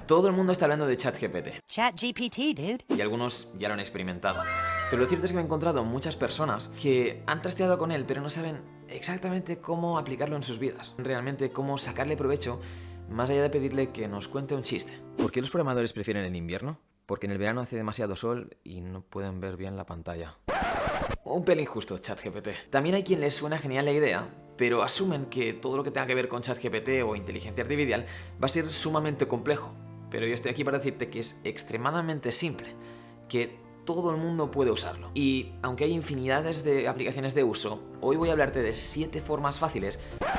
todo el mundo está hablando de ChatGPT. ChatGPT, dude. Y algunos ya lo han experimentado. Pero lo cierto es que me he encontrado muchas personas que han trasteado con él, pero no saben exactamente cómo aplicarlo en sus vidas. Realmente cómo sacarle provecho, más allá de pedirle que nos cuente un chiste. ¿Por qué los programadores prefieren el invierno? Porque en el verano hace demasiado sol y no pueden ver bien la pantalla. Un pelín justo, ChatGPT. También hay quien les suena genial la idea, pero asumen que todo lo que tenga que ver con ChatGPT o inteligencia artificial va a ser sumamente complejo. Pero yo estoy aquí para decirte que es extremadamente simple, que todo el mundo puede usarlo. Y aunque hay infinidades de aplicaciones de uso, hoy voy a hablarte de 7 formas fáciles,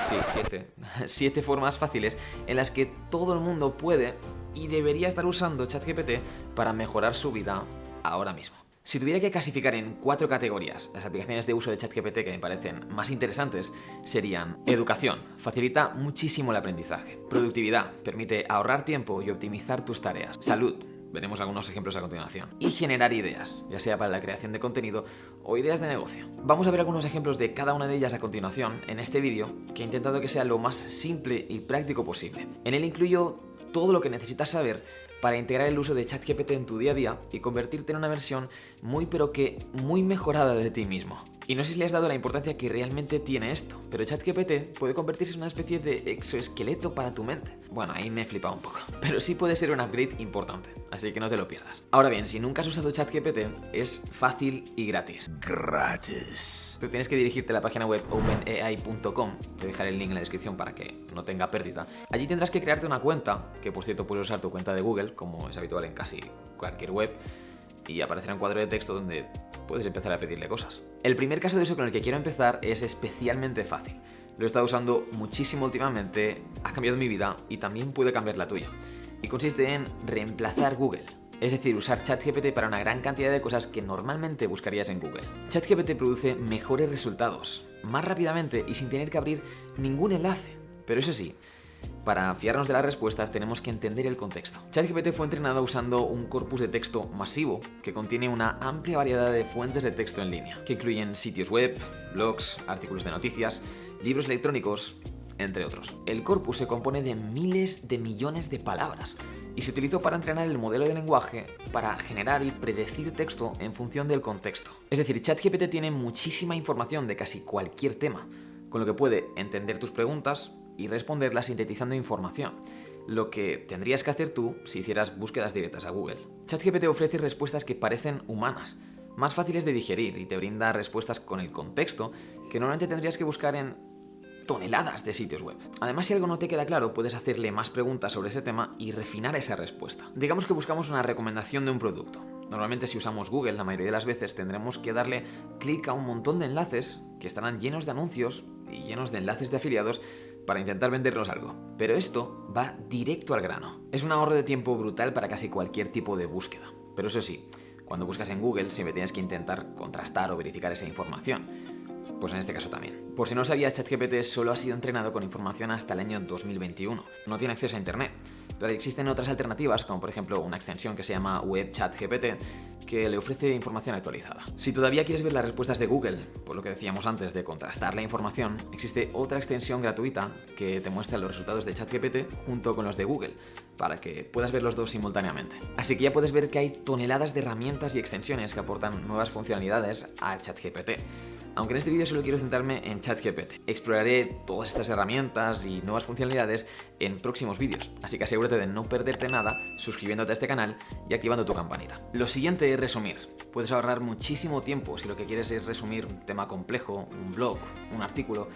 sí, 7, 7 formas fáciles en las que todo el mundo puede y debería estar usando ChatGPT para mejorar su vida ahora mismo. Si tuviera que clasificar en 4 categorías las aplicaciones de uso de ChatGPT que me parecen más interesantes, serían: educación, facilita muchísimo el aprendizaje; productividad, permite ahorrar tiempo y optimizar tus tareas; salud, veremos algunos ejemplos a continuación; y generar ideas, ya sea para la creación de contenido o ideas de negocio. Vamos a ver algunos ejemplos de cada una de ellas a continuación en este vídeo, que he intentado que sea lo más simple y práctico posible. En él incluyo todo lo que necesitas saber para integrar el uso de ChatGPT en tu día a día y convertirte en una versión muy muy mejorada de ti mismo. Y no sé si le has dado la importancia que realmente tiene esto, pero ChatGPT puede convertirse en una especie de exoesqueleto para tu mente. Bueno, ahí me he flipado un poco, pero sí puede ser un upgrade importante, así que no te lo pierdas. Ahora bien, si nunca has usado ChatGPT, es fácil y gratis. Gratis. Tú tienes que dirigirte a la página web openai.com, te dejaré el link en la descripción para que no tenga pérdida. Allí tendrás que crearte una cuenta, que por cierto puedes usar tu cuenta de Google, como es habitual en casi cualquier web, y aparecerá un cuadro de texto donde puedes empezar a pedirle cosas. El primer caso de uso con el que quiero empezar es especialmente fácil. Lo he estado usando muchísimo últimamente, ha cambiado mi vida y también puede cambiar la tuya. Y consiste en reemplazar Google. Es decir, usar ChatGPT para una gran cantidad de cosas que normalmente buscarías en Google. ChatGPT produce mejores resultados, más rápidamente y sin tener que abrir ningún enlace. Pero eso sí, para fiarnos de las respuestas tenemos que entender el contexto. ChatGPT fue entrenado usando un corpus de texto masivo que contiene una amplia variedad de fuentes de texto en línea, que incluyen sitios web, blogs, artículos de noticias, libros electrónicos, entre otros. El corpus se compone de miles de millones de palabras y se utilizó para entrenar el modelo de lenguaje para generar y predecir texto en función del contexto. Es decir, ChatGPT tiene muchísima información de casi cualquier tema, con lo que puede entender tus preguntas y responderlas sintetizando información, lo que tendrías que hacer tú si hicieras búsquedas directas a Google. ChatGPT ofrece respuestas que parecen humanas, más fáciles de digerir, y te brinda respuestas con el contexto que normalmente tendrías que buscar en toneladas de sitios web. Además, si algo no te queda claro, puedes hacerle más preguntas sobre ese tema y refinar esa respuesta. Digamos que buscamos una recomendación de un producto. Normalmente, si usamos Google, la mayoría de las veces tendremos que darle clic a un montón de enlaces que estarán llenos de anuncios y llenos de enlaces de afiliados para intentar vendernos algo. Pero esto va directo al grano. Es un ahorro de tiempo brutal para casi cualquier tipo de búsqueda. Pero eso sí, cuando buscas en Google siempre tienes que intentar contrastar o verificar esa información. Pues en este caso también. Por si no sabías, ChatGPT solo ha sido entrenado con información hasta el año 2021. No tiene acceso a internet, pero existen otras alternativas, como por ejemplo una extensión que se llama WebChatGPT, que le ofrece información actualizada. Si todavía quieres ver las respuestas de Google, por lo que decíamos antes de contrastar la información, existe otra extensión gratuita que te muestra los resultados de ChatGPT junto con los de Google, para que puedas ver los dos simultáneamente. Así que ya puedes ver que hay toneladas de herramientas y extensiones que aportan nuevas funcionalidades a ChatGPT. Aunque en este vídeo solo quiero centrarme en ChatGPT. Exploraré todas estas herramientas y nuevas funcionalidades en próximos vídeos, así que asegúrate de no perderte nada suscribiéndote a este canal y activando tu campanita. Lo siguiente es resumir. Puedes ahorrar muchísimo tiempo si lo que quieres es resumir un tema complejo, un blog, un artículo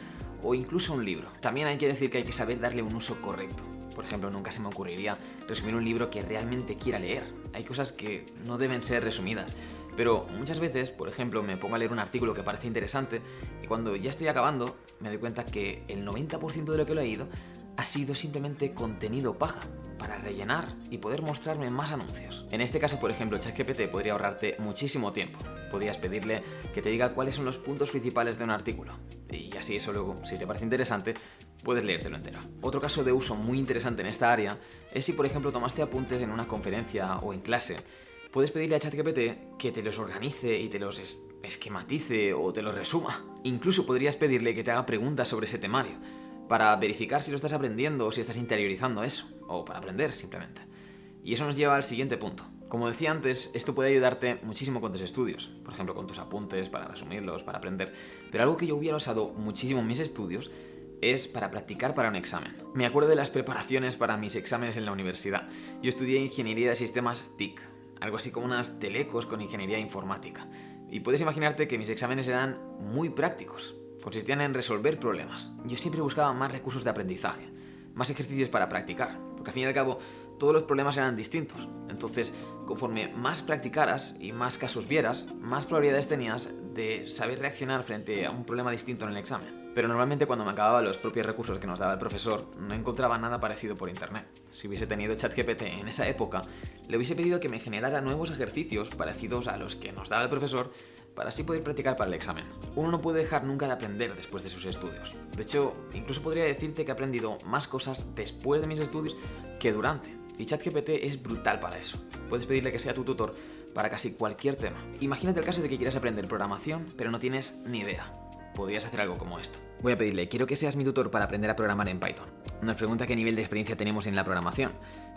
o incluso un libro. También hay que decir que hay que saber darle un uso correcto. Por ejemplo, nunca se me ocurriría resumir un libro que realmente quiera leer. Hay cosas que no deben ser resumidas. Pero muchas veces, por ejemplo, me pongo a leer un artículo que parece interesante y cuando ya estoy acabando me doy cuenta que el 90% de lo que he leído ha sido simplemente contenido paja para rellenar y poder mostrarme más anuncios. En este caso, por ejemplo, ChatGPT podría ahorrarte muchísimo tiempo. Podrías pedirle que te diga cuáles son los puntos principales de un artículo y así eso luego, si te parece interesante, puedes leértelo entero. Otro caso de uso muy interesante en esta área es si, por ejemplo, tomaste apuntes en una conferencia o en clase. Puedes pedirle a ChatGPT que te los organice y te los esquematice o te los resuma. Incluso podrías pedirle que te haga preguntas sobre ese temario para verificar si lo estás aprendiendo o si estás interiorizando eso, o para aprender simplemente. Y eso nos lleva al siguiente punto. Como decía antes, esto puede ayudarte muchísimo con tus estudios, por ejemplo con tus apuntes, para resumirlos, para aprender, pero algo que yo hubiera usado muchísimo en mis estudios es para practicar para un examen. Me acuerdo de las preparaciones para mis exámenes en la universidad. Yo estudié Ingeniería de Sistemas TIC, algo así como unas telecos con Ingeniería Informática. Y puedes imaginarte que mis exámenes eran muy prácticos, consistían en resolver problemas. Yo siempre buscaba más recursos de aprendizaje, más ejercicios para practicar, porque al fin y al cabo todos los problemas eran distintos. Entonces, conforme más practicaras y más casos vieras, más probabilidades tenías de saber reaccionar frente a un problema distinto en el examen. Pero normalmente cuando me acababa los propios recursos que nos daba el profesor, no encontraba nada parecido por internet. Si hubiese tenido ChatGPT en esa época, le hubiese pedido que me generara nuevos ejercicios parecidos a los que nos daba el profesor para así poder practicar para el examen. Uno no puede dejar nunca de aprender después de sus estudios. De hecho, incluso podría decirte que he aprendido más cosas después de mis estudios que durante. Y ChatGPT es brutal para eso. Puedes pedirle que sea tu tutor para casi cualquier tema. Imagínate el caso de que quieras aprender programación, pero no tienes ni idea. Podrías hacer algo como esto. Voy a pedirle, quiero que seas mi tutor para aprender a programar en Python. Nos pregunta qué nivel de experiencia tenemos en la programación.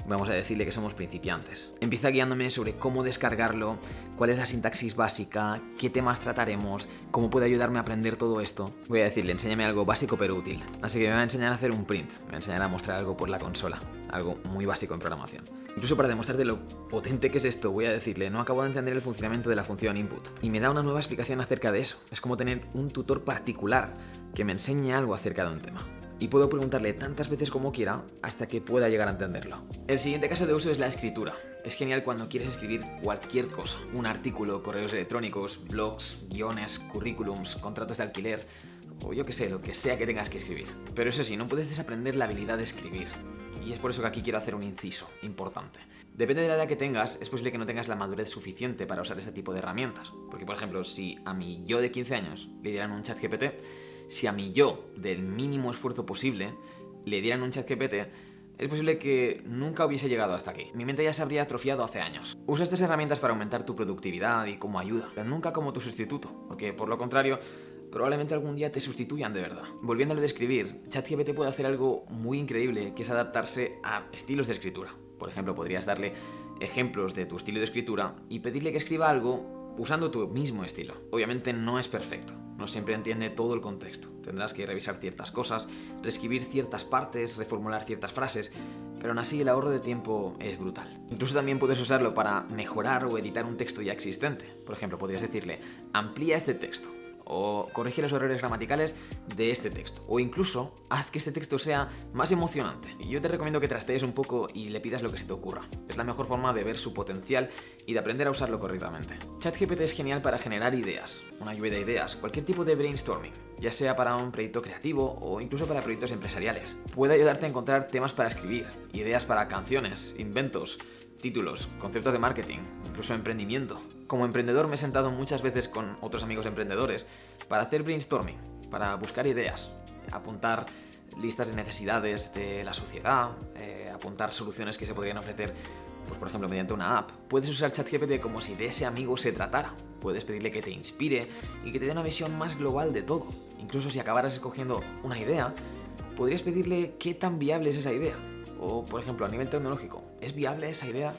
Vamos a decirle que somos principiantes. Empieza guiándome sobre cómo descargarlo, cuál es la sintaxis básica, qué temas trataremos, cómo puede ayudarme a aprender todo esto. Voy a decirle, enséñame algo básico pero útil. Así que me va a enseñar a hacer un print, me va a enseñar a mostrar algo por la consola, algo muy básico en programación. Incluso para demostrarte lo potente que es esto, voy a decirle, no acabo de entender el funcionamiento de la función input. Y me da una nueva explicación acerca de eso. Es como tener un tutor particular que me enseñe algo acerca de un tema. Y puedo preguntarle tantas veces como quiera hasta que pueda llegar a entenderlo. El siguiente caso de uso es la escritura. Es genial cuando quieres escribir cualquier cosa. Un artículo, correos electrónicos, blogs, guiones, currículums, contratos de alquiler, o yo qué sé, lo que sea que tengas que escribir. Pero eso sí, no puedes desaprender la habilidad de escribir. Y es por eso que aquí quiero hacer un inciso importante. Depende de la edad que tengas, es posible que no tengas la madurez suficiente para usar ese tipo de herramientas. Porque, por ejemplo, si a mi yo de 15 años le dieran un ChatGPT, si a mi yo del mínimo esfuerzo posible le dieran un ChatGPT, es posible que nunca hubiese llegado hasta aquí. Mi mente ya se habría atrofiado hace años. Usa estas herramientas para aumentar tu productividad y como ayuda, pero nunca como tu sustituto, porque por lo contrario, probablemente algún día te sustituyan de verdad. Volviendo a lo de escribir, ChatGPT puede hacer algo muy increíble, que es adaptarse a estilos de escritura. Por ejemplo, podrías darle ejemplos de tu estilo de escritura y pedirle que escriba algo usando tu mismo estilo. Obviamente no es perfecto, no siempre entiende todo el contexto. Tendrás que revisar ciertas cosas, reescribir ciertas partes, reformular ciertas frases, pero aún así el ahorro de tiempo es brutal. Incluso también puedes usarlo para mejorar o editar un texto ya existente. Por ejemplo, podrías decirle, amplía este texto, o corrige los errores gramaticales de este texto, o incluso haz que este texto sea más emocionante. Y yo te recomiendo que trastees un poco y le pidas lo que se te ocurra. Es la mejor forma de ver su potencial y de aprender a usarlo correctamente. ChatGPT es genial para generar ideas, una lluvia de ideas, cualquier tipo de brainstorming, ya sea para un proyecto creativo o incluso para proyectos empresariales. Puede ayudarte a encontrar temas para escribir, ideas para canciones, inventos, títulos, conceptos de marketing, incluso emprendimiento. Como emprendedor me he sentado muchas veces con otros amigos emprendedores para hacer brainstorming, para buscar ideas, apuntar listas de necesidades de la sociedad, apuntar soluciones que se podrían ofrecer, pues por ejemplo mediante una app. Puedes usar ChatGPT como si de ese amigo se tratara. Puedes pedirle que te inspire y que te dé una visión más global de todo. Incluso si acabaras escogiendo una idea, podrías pedirle qué tan viable es esa idea. O, por ejemplo, a nivel tecnológico, ¿es viable esa idea?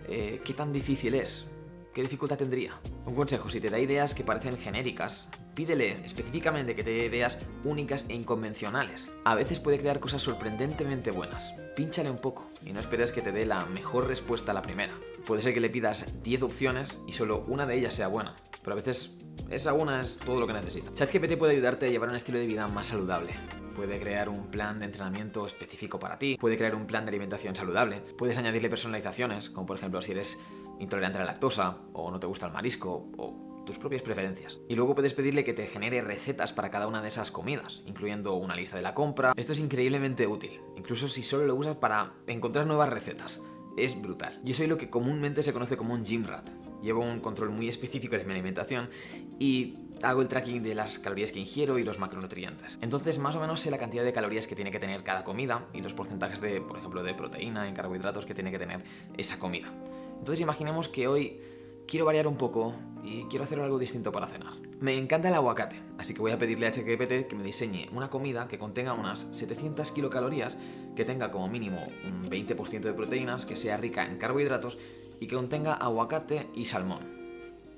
¿Qué tan difícil es? ¿Qué dificultad tendría? Un consejo, si te da ideas que parecen genéricas, pídele específicamente que te dé ideas únicas e inconvencionales. A veces puede crear cosas sorprendentemente buenas. Pínchale un poco y no esperes que te dé la mejor respuesta a la primera. Puede ser que le pidas 10 opciones y solo una de ellas sea buena, pero a veces esa una es todo lo que necesita. ChatGPT puede ayudarte a llevar un estilo de vida más saludable. Puede crear un plan de entrenamiento específico para ti, puede crear un plan de alimentación saludable, puedes añadirle personalizaciones, como por ejemplo si eres intolerante a la lactosa, o no te gusta el marisco, o tus propias preferencias. Y luego puedes pedirle que te genere recetas para cada una de esas comidas, incluyendo una lista de la compra. Esto es increíblemente útil, incluso si solo lo usas para encontrar nuevas recetas. Es brutal. Yo soy lo que comúnmente se conoce como un gym rat. Llevo un control muy específico de mi alimentación y hago el tracking de las calorías que ingiero y los macronutrientes. Entonces más o menos sé la cantidad de calorías que tiene que tener cada comida y los porcentajes de, por ejemplo, de proteína y carbohidratos que tiene que tener esa comida. Entonces imaginemos que hoy quiero variar un poco y quiero hacer algo distinto para cenar. Me encanta el aguacate, así que voy a pedirle a ChatGPT que me diseñe una comida que contenga unas 700 kilocalorías, que tenga como mínimo un 20% de proteínas, que sea rica en carbohidratos y que contenga aguacate y salmón,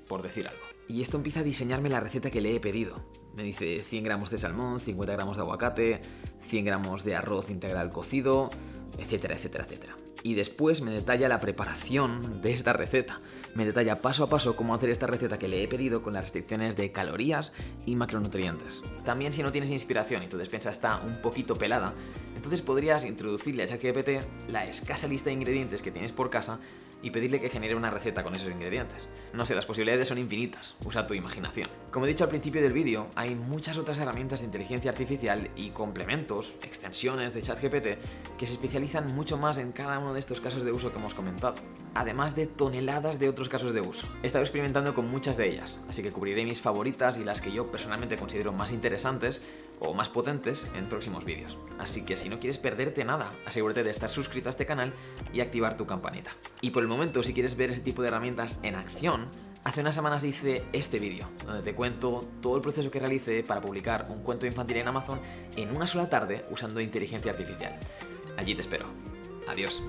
por decir algo. Y esto empieza a diseñarme la receta que le he pedido. Me dice 100 gramos de salmón, 50 gramos de aguacate, 100 gramos de arroz integral cocido, etcétera, etcétera, etcétera. Y después me detalla la preparación de esta receta. Me detalla paso a paso cómo hacer esta receta que le he pedido con las restricciones de calorías y macronutrientes. También, si no tienes inspiración y tu despensa está un poquito pelada, entonces podrías introducirle a ChatGPT la escasa lista de ingredientes que tienes por casa y pedirle que genere una receta con esos ingredientes. No sé, las posibilidades son infinitas, usa tu imaginación. Como he dicho al principio del vídeo, hay muchas otras herramientas de inteligencia artificial y complementos, extensiones de ChatGPT que se especializan mucho más en cada uno de estos casos de uso que hemos comentado, además de toneladas de otros casos de uso. He estado experimentando con muchas de ellas, así que cubriré mis favoritas y las que yo personalmente considero más interesantes o más potentes en próximos vídeos. Así que si no quieres perderte nada, asegúrate de estar suscrito a este canal y activar tu campanita. Y por el momento, si quieres ver ese tipo de herramientas en acción, hace unas semanas hice este vídeo, donde te cuento todo el proceso que realicé para publicar un cuento infantil en Amazon en una sola tarde usando inteligencia artificial. Allí te espero. Adiós.